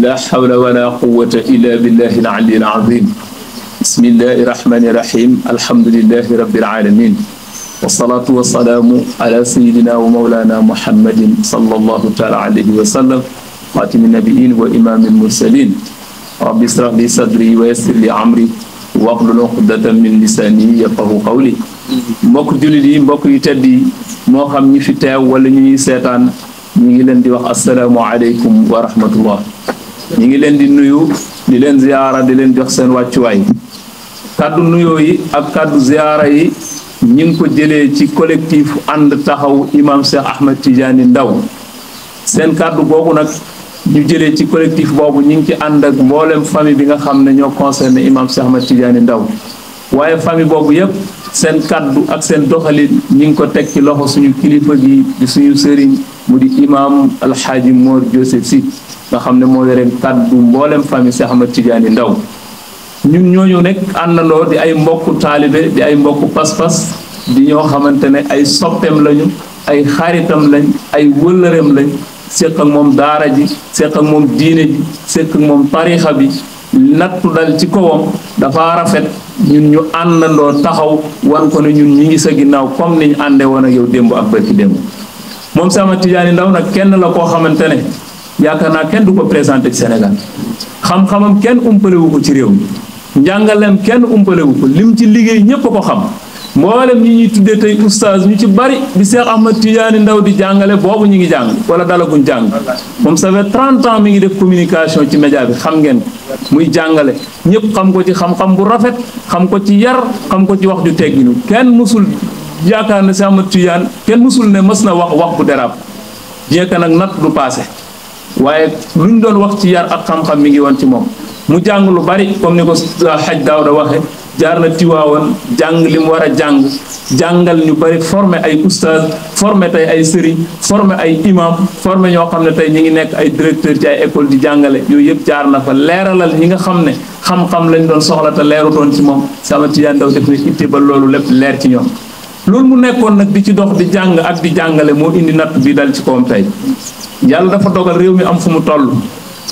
لا حول ولا قوة إلا بالله العلي العظيم بسم الله الرحمن الرحيم الحمد لله رب العالمين والصلاة والسلام على سيدنا ومولانا محمد صلى الله تعالى عليه وسلم خاتم النبيين وإمام المرسلين رب اشرح لي صدري ويسر لي أمري واحلل عقدة من لساني يفقهوا قولي mbokk jullit yi mbokk yu tedd yi moo xam ñi fi teew wala ñu ñuy seetaan ñi ngi leen di wax asalaamaaleykum wa rahmatullah ñi ngi leen di nuyu di leen ziyaara di leen jox seen wàccuwaay kàddu nuyoo yi ak kàddu ziyaara yi ñi ngi ko jëlee ci collectif ànd taxaw imam Cheikh Ahmed Tidiane Ndao seen kàddu googu nag ñu jëlee ci collectif boobu ñi ngi ci ànd ak mboolem famille bi nga xam ne ñoo concerné imam Cheikh Ahmed Tidiane Ndao waaye famille boobu yépp seen kàddu ak seen doxalin ñi ngi ko teg ci loxo suñu kilifa gi di suñu sëriñ mu di imam alxaaji Mor Joseph Sy nga xam ne moo yore kàddu mboolem famille Cheikh Ahmed Tidiane Ndao ñun ñooñu nekk àndandoo di ay mbokku taalibe di ay mbokku pas-pas di ñoo xamante ne ay soppeem lañu ay xaritam lañ ay wëllëreem lañ séq ak moom daara ji séq ak moom diine ji séq ak moom tarixa bi nattu dal ci kawam dafa rafet ñun ñu àndandoo taxaw wan ko ne ñun ñi ngi sa ginnaaw comme niñ àndee woon ak yow démb ak bërki démb moom Cheikh Ahmed Tidiane Ndao nag kenn la koo xamante ne yaakaar naa kenn du ko présenté ci Sénégal xam-xamam kenn umpalewu ko ci réew mi njàngaleem kenn umpalewu ko lim ci liggéey ñépp a ko xam mboolem ñi ñuy tuddee tey oustaz ñu ci bari bi Cheikh Ahmed Tidiane Ndao di jàngale boobu ñu ngi jàng wala dalaguñ jàng moom ça fait 30 ans mi ngi def communication ci média bi xam ngeen muy jàngale ñëpp xam ko ci xam-xam bu rafet xam ko ci yar xam ko ci wax ju tegginu kenn mësul yaakaar ne Cheikh Ahmed Tidiane kenn mësul ne mës na wax bu dérap bien que nag natt du passé waaye lu ñu doon wax ci yar ak xam-xam mi ngi woon ci moom mu jàng lu bari comme ni ko xaj Daawda waxe jaar na Tiwaawan jàng li mu war a jàngal ñu bari formé ay oustaz formé tey ay sëriñ formé ay imam formé ñoo xam ne tey ñi ngi nekk ay directeur ci ay école di jàngale yooyu yëpp jaar na fa leeralal ñi nga xam ne xam-xam lañ doon soxla te leeru doon ci moom Cheikh Ahmed Tidiane Ndao def na itte ba loolu lépp leer ci ñoom loolu mu nekkoon nag di ci dox di jàng ak di jàngale moo indi natt bi dal ci kawam tey yàlla dafa dogal réew mi am fu mu toll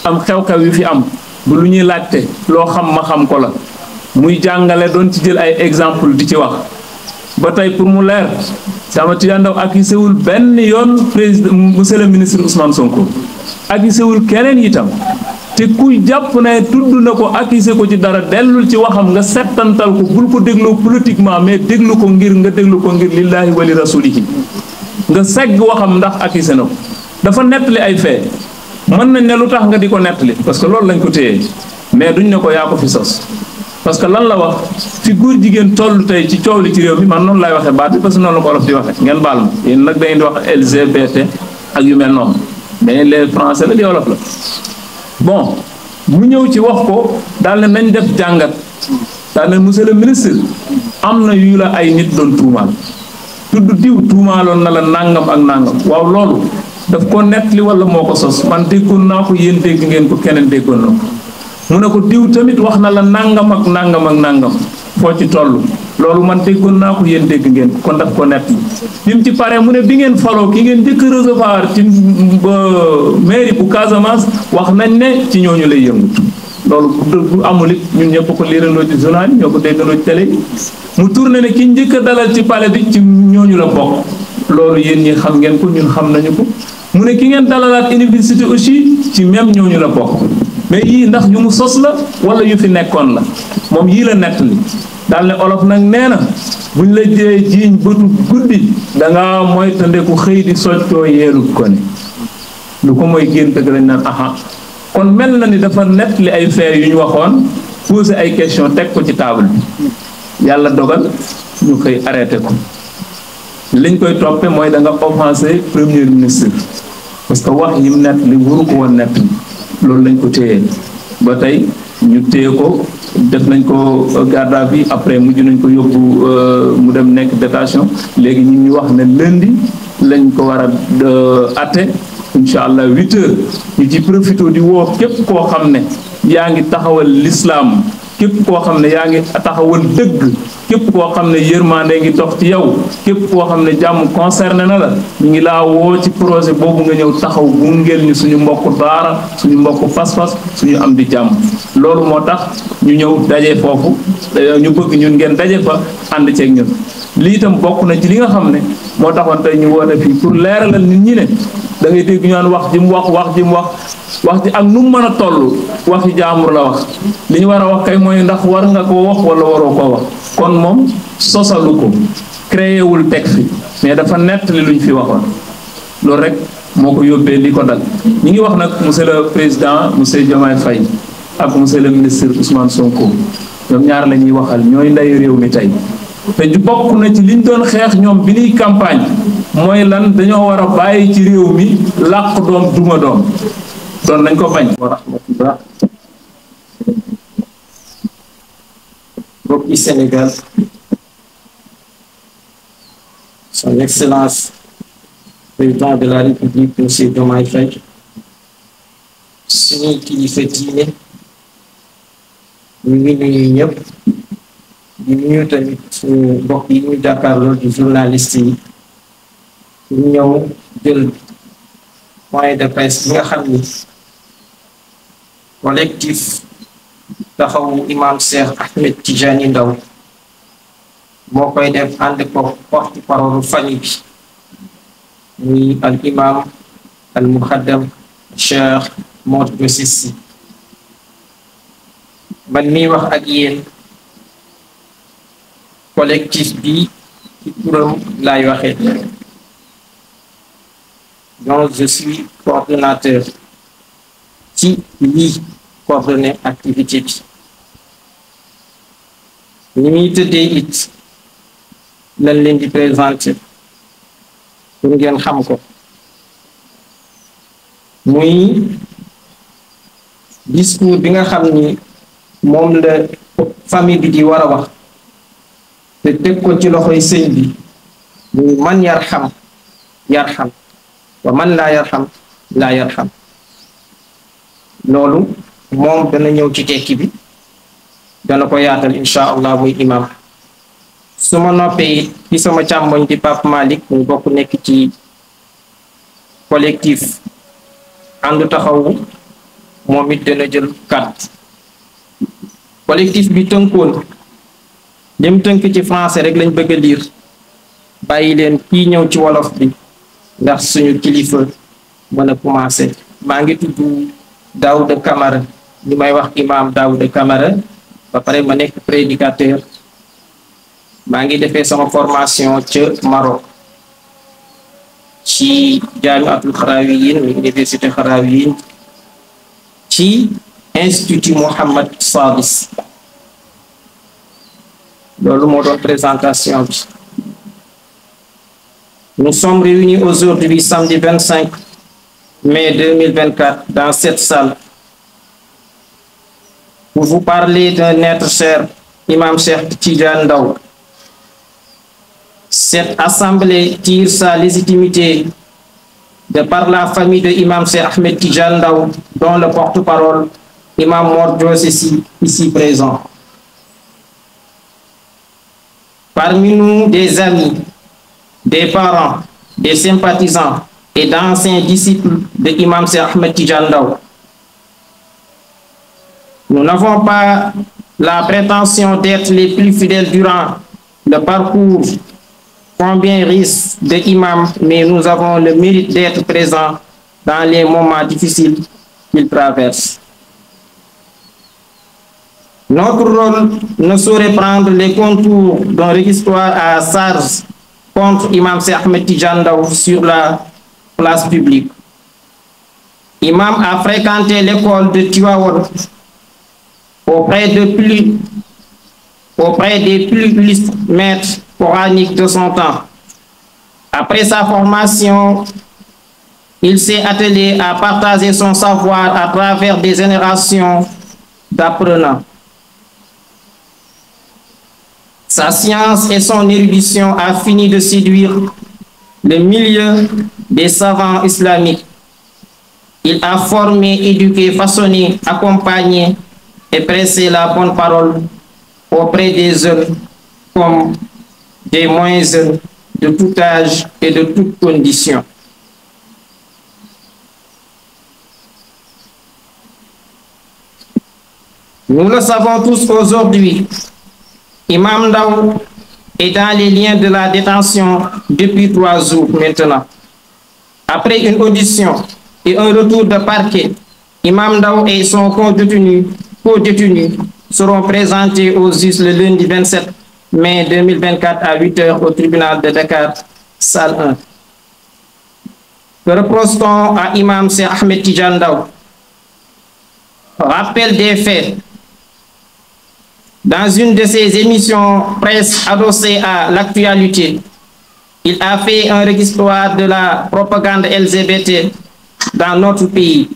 am xew-xew yu fi am bu lu ñuy laajte loo xam ma xam ko la muy jàngale doon ci jël ay exemple di ci wax ba tey pour mu leer Cheikh Ahmed Tidiane Ndao accusé wul benn yoon président monsieur le ministre Ousmane Sonko accusé wul keneen itam te kuy jàpp ne tudd na ko accusé ko ci dara dellul ci waxam nga settantal ko bul ko dégloo politiquement mais déglu ko ngir lillahi wali rasulihi nga segg waxam ndax accusé na ko dafa nettali ay fee mën nañ ne lu tax nga di ko nettali parce que loolu lañ ko téyee mais duñ ne ko yaa ko fi sos parce que lan la wax fi góor jigéen toll tey ci coow li ci réew mi man noonu lay waxee baat bi parce que noonu la ko olof di waxee ngeen baal ma yéen nag dañuy di wax LGBT ak yu mel noonu mais les français la di olof la bon mu ñëw ci wax ko daal ne nañ def jàngat daal ne monsieur le ministre am na yu la ay nit doon tuumaal tudd diw tuumaaloon na la nangam ak nangam waaw loolu daf ko nettali wala moo ko sos man déggoon naa ko yéen dégg ngeen ko keneen déggoon na ko mu ne ko diw tamit wax na la nangam ak nangam ak nangam foo ci toll loolu man déggoon naa ko yéen dégg ngeen ko kon daf ko nettali bi mu ci paree mu ne bi ngeen faloo ki ngeen njëkk recevoir ci mairie bu Casamance wax nañ ne ci ñooñu lay yëngutu loolu du amul it ñun ñëpp ko liirandoo ci journal yi ñoo ko déggandoo ci télé yi mu tourné ne ki njëkk a dalal ci palais bi ci ñooñu la bokk loolu yéen ñi xam ngeen ko ñun xam nañu ko mu ne ki ngeen dalalaat université aussi ci même ñooñu la bokk mais yii ndax yu mu sos la wala yu fi nekkoon la moom yii la nettali daal ne olof nag nee na buñ la jee jiiñ bëtu guddi danga mooy tandeku xëy di soccoo yeelu ko ne lu ko mooy génn dëgg lañ naan aha kon mel na ni dafa nettali ay faits yu ñu waxoon posé ay question teg ko ci table bi yàlla dogal ñu koy arrêté ko liñ koy toppe mooy da nga offensé premier ministre parce que wax yi mu nettali waru ko woon nettali loolu lañ ko téyee ba tey ñu téye ko def nañ ko garde à vue après mujj nañ ko yóbbu mu dem nekk détention léegi ñu ñu wax ne lundi lañ ko war a atte incha allah 8 heures ñu ci profité di woo képp koo xam ne yaa ngi taxawal l'islam képp koo xam ne yaa ngi taxawal dëgg képp koo xam ne yërmande ngi dox ci yow képp koo xam ne jàmm concerné na la ñu ngi laa woo ci projet boobu nga ñëw taxaw gungeel ñu suñu mbokku daara suñu mbokku pas-pas suñu am di jàmm loolu moo tax ñu ñëw daje foofu ñu bëgg ñun ngeen daje fa ànd ceeg ñun lii itam bokk na ci li nga xam ne moo taxoon tey ñu woote fii pour leeralal nit ñi ne da ngay dégg ñu naan wax ji mu wax ji ak nu mu mën a toll waxi jaamur la wax li ñu war a wax kay mooy ndax war nga koo wax wala waroo koo wax kon moom sosalu ko créé wul teg fi mais dafa nettali luñ fi waxoon loolu rek moo ko yóbbee li ko dal ñi ngi wax nag monsieur le président monsieur Diomaye Faye ak monsieur le ministre Ousmane Sonko ñoom ñaar la ñuy waxal ñooy ndeyu réew mi tey te ju bokk na ci liñ doon xeex ñoom bi ñuy campagne mooy lan dañoo war a bàyyi ci réew mi làq doom duma doom doon nañ ko bañ wa rahmatullah mbokki Sénégal son excellence président de la République monsieur Diomaye Faye suñuy kilifa diine ñu ngi nuyu ñëpp di nuyu tamit suñu mbokk yi ñu jàkkaarloo di journaliste yi ñu ñëw jël point de presse bi nga xam ni collectif taxawu imam Cheikh Ahmed Tidiane Ndao moo koy def ànd ko porte-parole famille bi muy al imam al muhaddam Cheikh Modou Sissi man miy wax ak yéen collectif bi ci turam laay waxee donc je suis coordonnateur ci lii coordonné activité bi ni muy tëddee it lañ leen di présenter pour ngeen xam ko muy discours bi nga xam ni moom la famille bi di war a wax te teg ko ci loxoy sëñ bi muy man yarham yarham wa man laa yarham laa yarham loolu moom dana ñëw ci tekki bi dana ko yaatal incha allah muy imam su ma noppee ci sama càmmoñ di Pape Malick mu bokk nekk ci collectif ànd taxawu moom it dana jël kàddu collectif bi tënkoon lim tënk ci français rek lañ bëgg a lire bàyyi leen kii ñëw ci wolof bi ndax suñu kilifa mën a commencé maa ngi tudd Daouda Camara ñu may wax imam Daouda Camara ba pare ma nekk prédicateur maa ngi defee sama formation ca Maroc ci Jaamiatul Xarawiyin université Xarawiyin ci institut Mohammed Sadis loolu moo doon présentation bi. Nous sommes réunis aujourd'hui samedi 25 mai 2024 dans cette salle pour vous parler d'un être cher, Imam Cheikh Tidiane Ndao. Cette assemblée tire sa légitimité de par la famille de Imam Cheikh Ahmed Tidiane Ndao, dont le porte-parole, Imam Modou Sissi, ici présent. Parmi nous, des amis, des parents, des sympathisants et d'anciens disciples de Imam Cheikh Ahmed Tidiane Ndao. Nous n'avons pas la prétention d'être les plus fidèles durant le parcours combien riche de imams, mais nous avons le mérite d'être présents dans les moments difficiles qu'ils traversent. Notre rôle ne saurait prendre les contours d'un réquisitoire à charge contre Imam Cheikh Ahmed Tidiane Ndao sur la place publique. Imam a fréquenté l'école de Tivaouane auprès des plus illustres maîtres coraniques de son temps. Après sa formation, il s'est attelé à partager son savoir à travers des générations d'apprenants. Sa science et son érudition a fini de séduire le milieu des savants islamiques. Il a formé, éduqué, façonné, accompagné et pressé la bonne parole auprès des jeunes comme des moins jeunes de tout âge et de toutes conditions. Nous le savons tous aujourd'hui, Imam Ndao est dans les liens de la détention depuis 3 jours maintenant. Après une audition et un retour de parquet, Imam Ndao et son co-détenu seront présentés aux juges le lundi 27 mai 2024 à 8 h au tribunal de Dakar, salle 1. Que reproche-t-on à Imam Cheikh Ahmed Tidiane Ndao? Rappel des faits. Dans une de ses émissions presse adossée à l'actualité, il a fait un réquisitoire de la propagande LGBT dans notre pays.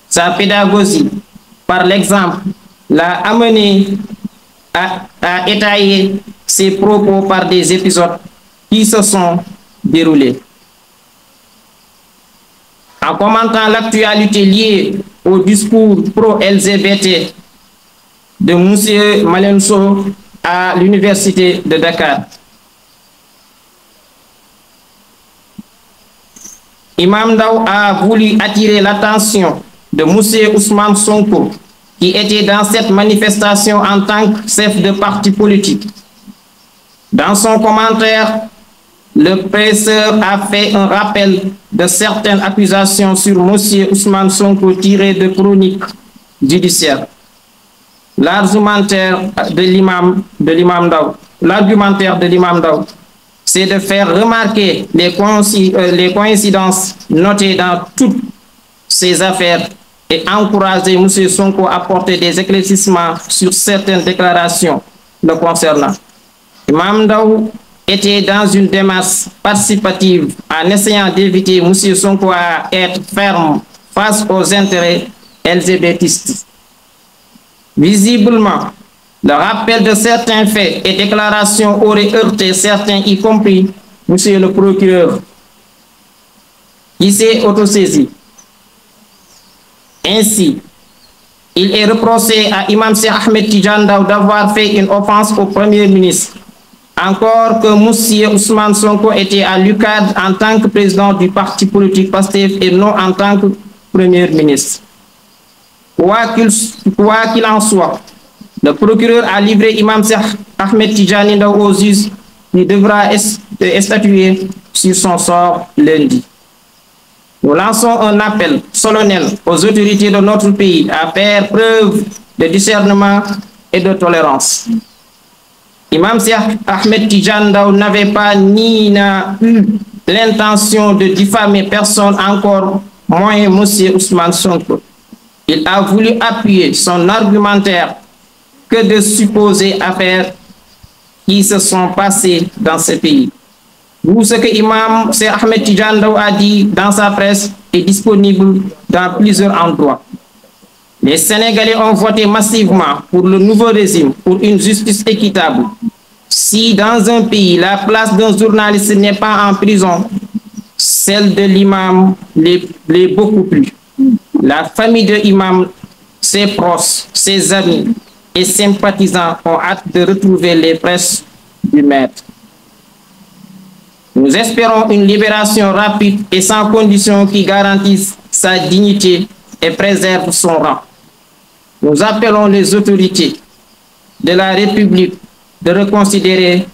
Sa pédagogie, par l'exemple, l'a amené à étayer ses propos par des épisodes qui se sont déroulés. En commentant l'actualité liée au discours pro-LGBT de M. Malenso à l'université de Dakar, Imam Ndao a voulu attirer l'attention de M. Ousmane Sonko, qui était dans cette manifestation en tant que chef de parti politique. Dans son commentaire, le presseur a fait un rappel de certaines accusations sur M. Ousmane Sonko tirées de chroniques judiciaires. L'argumentaire de l'imam Ndao, c'est de faire remarquer les coïncidences notées dans toutes ces affaires et encourager M. Sonko à apporter des éclaircissements sur certaines déclarations le concernant. Imam Ndao était dans une démarche participative en essayant d'éviter M. Sonko à être ferme face aux intérêts LGBTistes. Visiblement, le rappel de certains faits et déclarations aurait heurté certains, y compris M. le procureur, qui s'est autosaisi. Ainsi, il est reproché à Imam Cheikh Ahmed Tidiane Ndao d'avoir fait une offense au Premier ministre, encore que M. Ousmane Sonko était à l'UCAD en tant que président du parti politique PASTEF et non en tant que Premier ministre. Quoi qu'il en soit, le procureur a livré Imam Cheikh Ahmed Tidiane Ndao aux juges qui devra statuer sur son sort lundi. Nous lançons un appel solennel aux autorités de notre pays à faire preuve de discernement et de tolérance. Imam Cheikh Ahmed Tidiane Ndao n'avait pas ni n'a eu l'intention de diffamer personne, encore moins M. Ousmane Sonko. Il a voulu appuyer son argumentaire que de supposées affaires qui se sont passées dans ce pays. Tout ce que Imam Cheikh Ahmed Tidiane Ndao a dit dans sa presse est disponible dans plusieurs endroits. Les Sénégalais ont voté massivement pour le nouveau régime, pour une justice équitable. Si dans un pays, la place d'un journaliste n'est pas en prison, celle de l'imam l'est beaucoup plus. La famille de l'imam, ses proches, ses amis et sympathisants ont hâte de retrouver les presses du maître. Nous espérons une libération rapide et sans condition qui garantisse sa dignité et préserve son rang. Nous appelons les autorités de la République de reconsidérer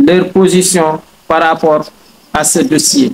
leur position par rapport à ce dossier.